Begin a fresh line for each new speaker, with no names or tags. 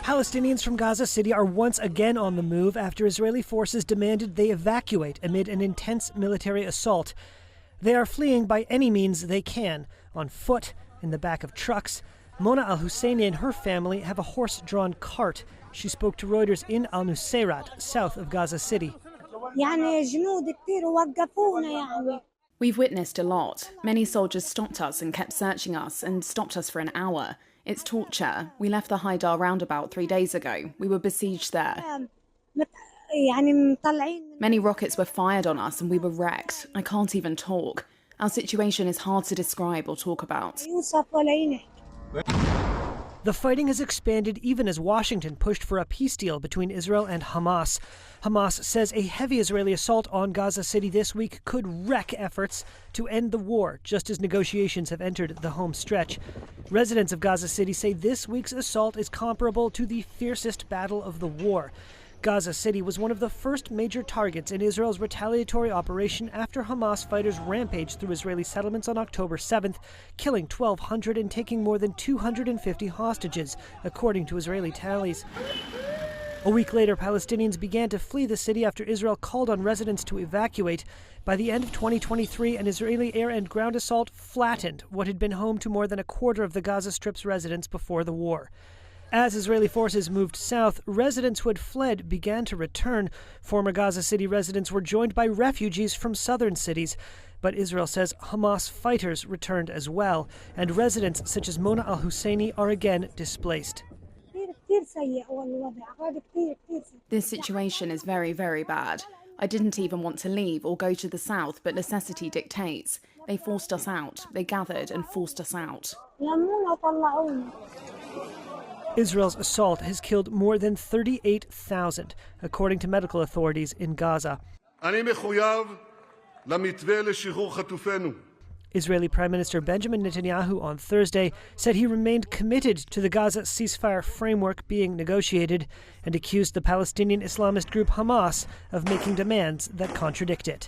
Palestinians from Gaza City are once again on the move after Israeli forces demanded they evacuate amid an intense military assault. They are fleeing by any means they can, on foot, in the back of trucks. Mona al-Husseini and her family have a horse-drawn cart. She spoke to Reuters in al-Nusayrat, south of Gaza City.
We've witnessed a lot. Many soldiers stopped us and kept searching us and stopped us for an hour. It's torture. We left the Haidar roundabout 3 days ago. We were besieged there. Many rockets were fired on us and we were wrecked. I can't even talk. Our situation is hard to describe or talk about.
The fighting has expanded even as Washington pushed for a peace deal between Israel and Hamas. Hamas says a heavy Israeli assault on Gaza City this week could wreck efforts to end the war, just as negotiations have entered the home stretch. Residents of Gaza City say this week's assault is comparable to the fiercest battle of the war. Gaza City was one of the first major targets in Israel's retaliatory operation after Hamas fighters rampaged through Israeli settlements on October 7th, killing 1,200 and taking more than 250 hostages, according to Israeli tallies. A week later, Palestinians began to flee the city after Israel called on residents to evacuate. By the end of 2023, an Israeli air and ground assault flattened what had been home to more than a quarter of the Gaza Strip's residents before the war. As Israeli forces moved south, residents who had fled began to return. Former Gaza City residents were joined by refugees from southern cities. But Israel says Hamas fighters returned as well, and residents such as Mona al-Husseini are again displaced.
This situation is very, very bad. I didn't even want to leave or go to the south, but necessity dictates. They forced us out. They gathered and forced us out.
Israel's assault has killed more than 38,000, according to medical authorities in Gaza. Israeli Prime Minister Benjamin Netanyahu on Thursday said he remained committed to the Gaza ceasefire framework being negotiated and accused the Palestinian Islamist group Hamas of making demands that contradict it.